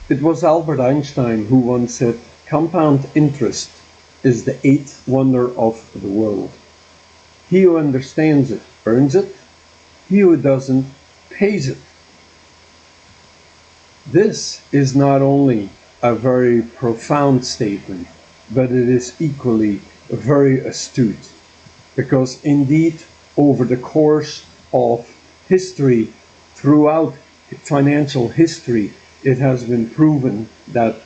It was Albert Einstein who once said, "Compound interest is the eighth wonder of the world. He who understands it earns it, he who doesn't pays it." This is not only a very profound statement, but it is equally very astute, because indeed over the course of history, throughout financial history, it has been proven that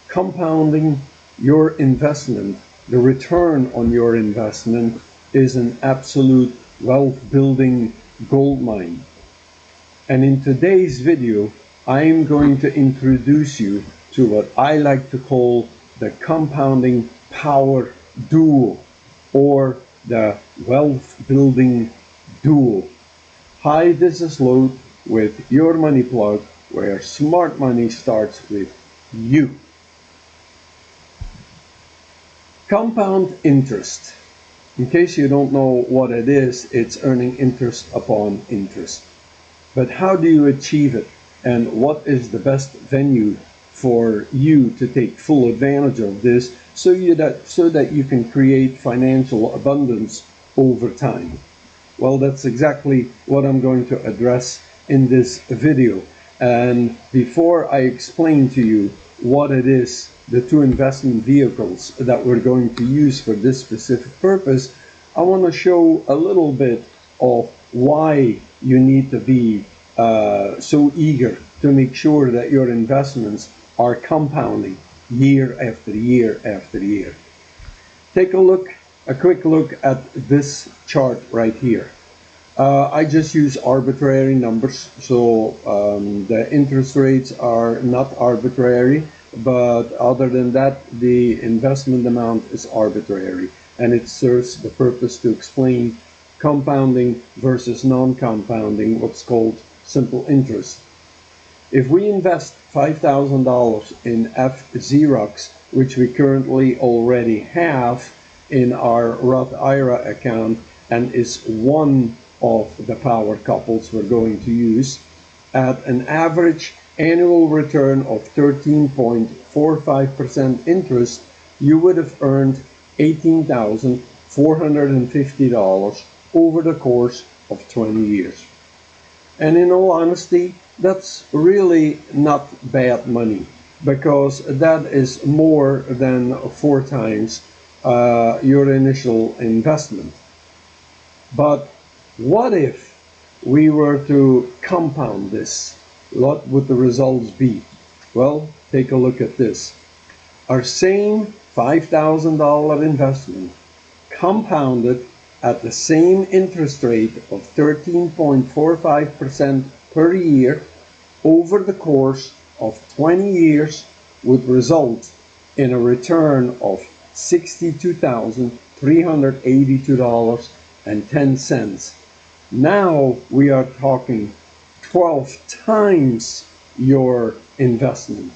compounding your investment, the return on your investment, is an absolute wealth building gold mine. And in today's video, I am going to introduce you to what I like to call the compounding power duo, or the wealth building duo. Hi, this is Lot with your Money Plug, where smart money starts with you. Compound interest. In case you don't know what it is, it's earning interest upon interest. But how do you achieve it? And what is the best venue for you to take full advantage of this so that you can create financial abundance over time? Well, that's exactly what I'm going to address in this video. And before I explain to you what it is, the two investment vehicles that we're going to use for this specific purpose, I want to show a little bit of why you need to be so eager to make sure that your investments are compounding year after year after year. Take a quick look at this chart right here. I just use arbitrary numbers, so the interest rates are not arbitrary, but other than that, the investment amount is arbitrary, and it serves the purpose to explain compounding versus non-compounding, what's called simple interest. If we invest $5,000 in FZROX, which we currently already have in our Roth IRA account and is one of the power couples we're going to use, at an average annual return of 13.45% interest, you would have earned $18,450 over the course of 20 years. And in all honesty, that's really not bad money, because that is more than 4 times your initial investment. But what if we were to compound this? What would the results be? Well, take a look at this. Our same $5,000 investment compounded at the same interest rate of 13.45% per year over the course of 20 years would result in a return of $62,382.10. Now we are talking 12 times your investment.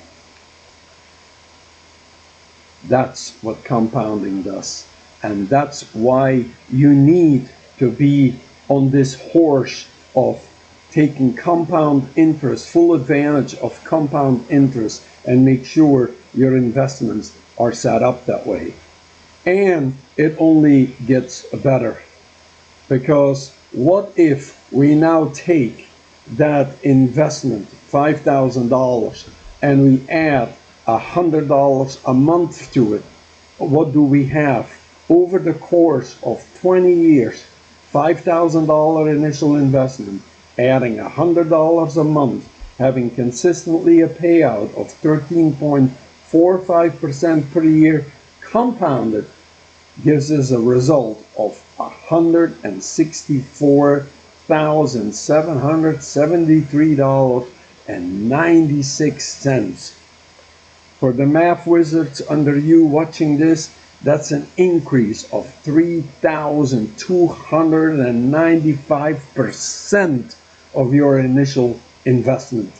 That's what compounding does. And that's why you need to be on this horse of taking compound interest, full advantage of compound interest, and make sure your investments are set up that way. And it only gets better, because what if we now take that investment, $5,000, and we add $100 a month to it? What do we have? Over the course of 20 years, $5,000 initial investment, adding $100 a month, having consistently a payout of 13.45% per year compounded, gives us a result of $164,773.96. For the math wizards under you watching this, that's an increase of 3,295% of your initial investment.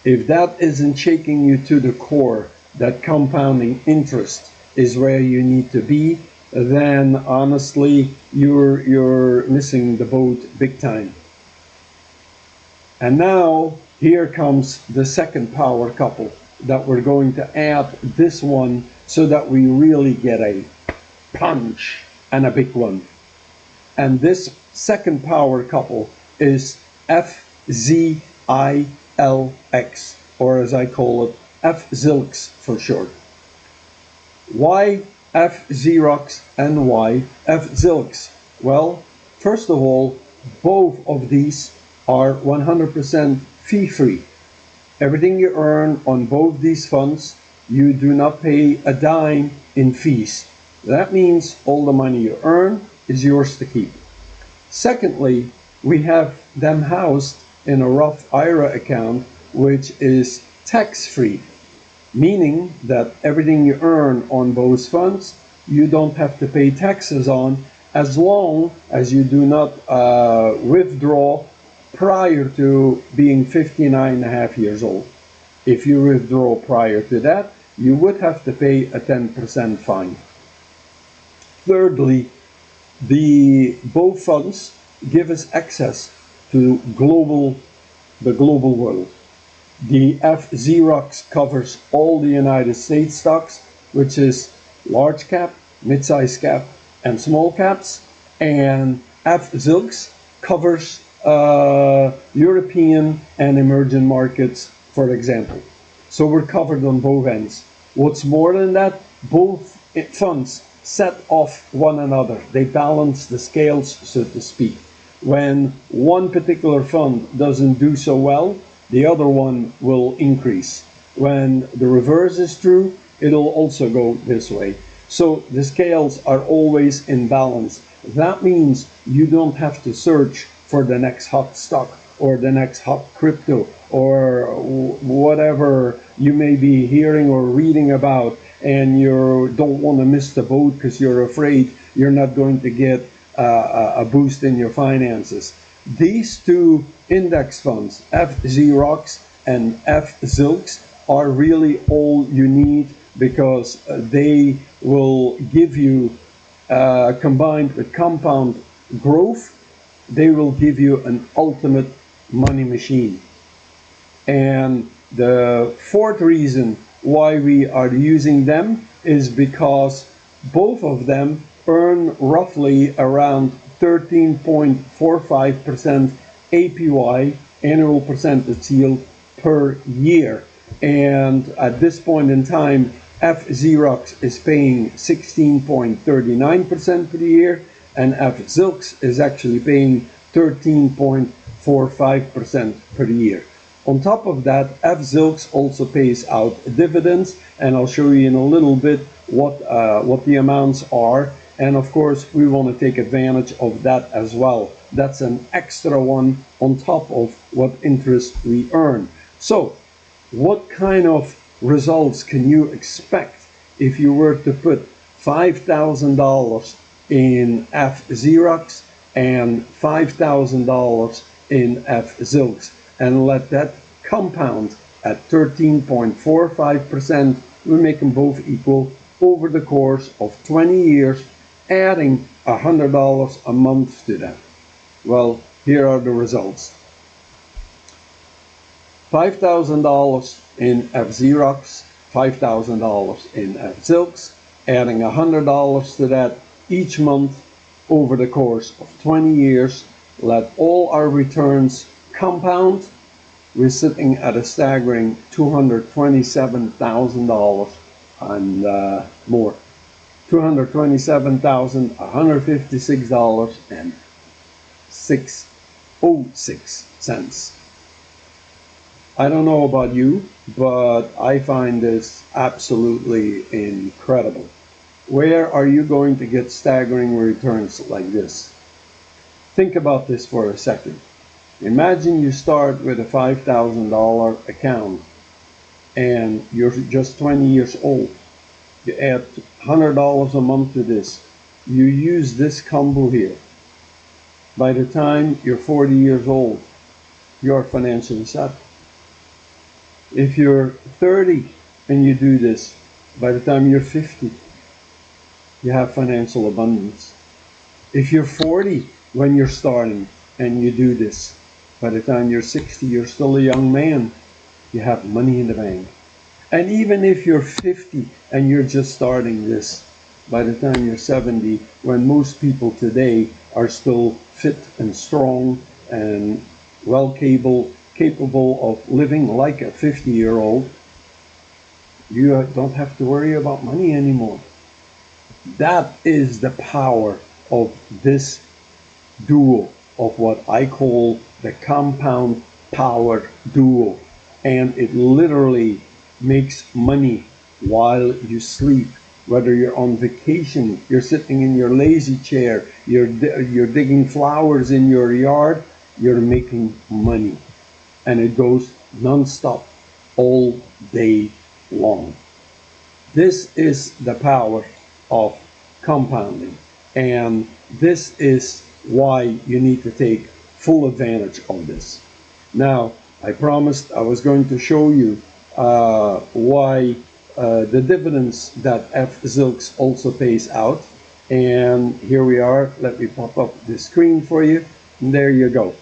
If that isn't shaking you to the core, that compounding interest is where you need to be, then honestly, you're missing the boat big time. And now Here comes the second power couple that we're going to add this one so that we really get a punch and a big one. And this second power couple is FZILX, or as I call it, FZLIX for short. Why FZROX and why FZLIX? Well, first of all, both of these are 100% fee-free. Everything you earn on both these funds, you do not pay a dime in fees. That means all the money you earn is yours to keep. Secondly, we have them housed in a Roth IRA account, which is tax-free, meaning that everything you earn on both funds, you don't have to pay taxes on, as long as you do not withdraw prior to being 59.5 years old. If you withdraw prior to that, you would have to pay a 10% fine. Thirdly, both funds give us access to the global world. The FZROX covers all the United States stocks, which is large cap, mid-size cap, and small caps, and FZLIX covers European and emerging markets, for example. So we're covered on both ends. What's more than that, both funds set off one another. They balance the scales, so to speak. When one particular fund doesn't do so well, the other one will increase. When the reverse is true, it'll also go this way. So the scales are always in balance. That means you don't have to search for the next hot stock or the next hot crypto or whatever you may be hearing or reading about, and you don't want to miss the boat because you're afraid you're not going to get a boost in your finances. These two index funds, FZROX and FZLIX, are really all you need, because they will give you, combined with compound growth, they will give you an ultimate money machine. And the fourth reason why we are using them is because both of them earn roughly around 13.45% APY, annual percentage yield, per year. And at this point in time, FZROX is paying 16.39% per year, and FZLIX is actually paying 13.45% per year. On top of that, FZLIX also pays out dividends, and I'll show you in a little bit what the amounts are. And of course, we want to take advantage of that as well. That's an extra one on top of what interest we earn. So, what kind of results can you expect if you were to put $5,000 in FZROX and $5,000 in FZLIX and let that compound at 13.45%? We make them both equal over the course of 20 years, adding $100 a month to that. Well, here are the results. $5,000 in FZROX, $5,000 in FZLIX, adding $100 to that each month over the course of 20 years. Let all our returns compound. We're sitting at a staggering $227,000 and more. $227,156.606. I don't know about you, but I find this absolutely incredible. Where are you going to get staggering returns like this? Think about this for a second. Imagine you start with a $5,000 account and you're just 20 years old. You add $100 a month to this. You use this combo here. By the time you're 40 years old, you're financially set. If you're 30 and you do this, by the time you're 50, you have financial abundance. If you're 40 when you're starting and you do this, By the time you're 60, you're still a young man. You have money in the bank. And even if you're 50 and you're just starting this, by the time you're 70, when most people today are still fit and strong and well capable of living like a 50-year-old, you don't have to worry about money anymore. That is the power of this duo, of what I call the compound power duo. And it literally makes money while you sleep. Whether you're on vacation, you're sitting in your lazy chair, you're digging flowers in your yard, you're making money. And it goes non-stop all day long. This is the power of compounding, and this is why you need to take full advantage of this. Now, I promised I was going to show you why the dividends that FZROX also pays out, and here we are. Let me pop up the screen for you, and there you go.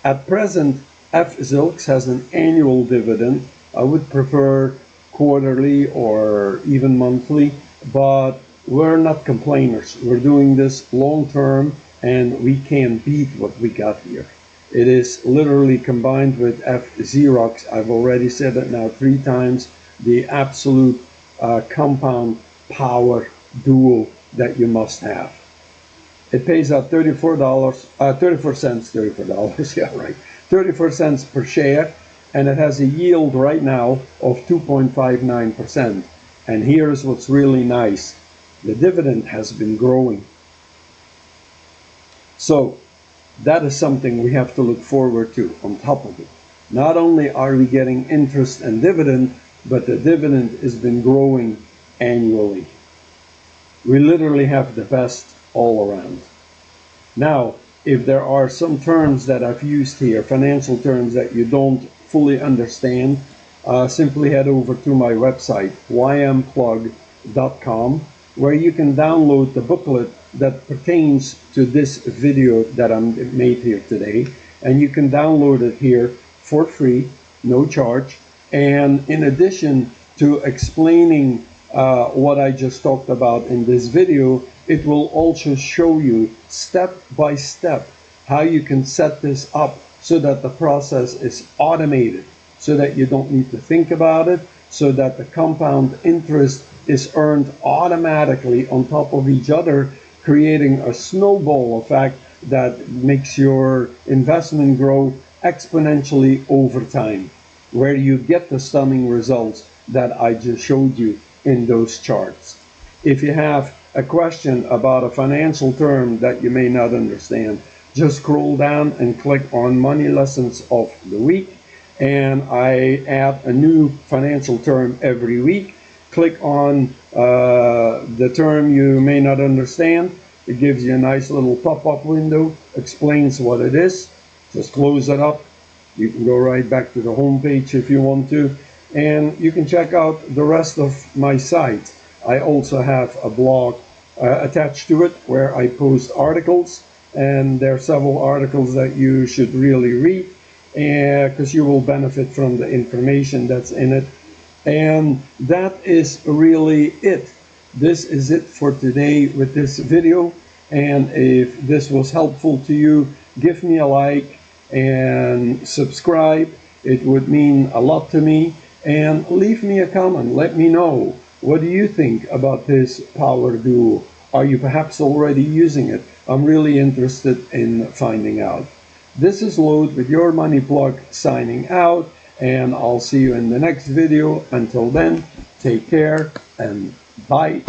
At present, FZROX has an annual dividend. I would prefer quarterly or even monthly, but we're not complainers. We're doing this long term, and we can't beat what we got here. It is literally combined with FZROX. I've already said it now 3 times. The absolute compound power duo that you must have. It pays out $34, yeah, right, 34 cents per share, and it has a yield right now of 2.59%. And here's what's really nice. The dividend has been growing. So that is something we have to look forward to on top of it. Not only are we getting interest and dividend, but the dividend has been growing annually. We literally have the best all around. Now, if there are some terms that I've used here, financial terms that you don't fully understand, simply head over to my website, ymplug.com, where you can download the booklet that pertains to this video that I made here today. And you can download it here for free, no charge. And in addition to explaining what I just talked about in this video, it will also show you step by step how you can set this up so that the process is automated, so that you don't need to think about it, so that the compound interest is earned automatically on top of each other, creating a snowball effect that makes your investment grow exponentially over time, where you get the stunning results that I just showed you in those charts. If you have a question about a financial term that you may not understand, just scroll down and click on Money Lessons of the Week, and I add a new financial term every week. Click on the term you may not understand. It gives you a nice little pop-up window, explains what it is. Just close it up. You can go right back to the home page if you want to, and you can check out the rest of my site. I also have a blog attached to it where I post articles, and there are several articles that you should really read because you will benefit from the information that's in it. And that is really it. This is it for today with this video, and if this was helpful to you, give me a like and subscribe. It would mean a lot to me. And leave me a comment. Let me know, what do you think about this power duo? Are you perhaps already using it? I'm really interested in finding out. This is Lode with your Money Plug signing out, and I'll see you in the next video. Until then, take care and bye.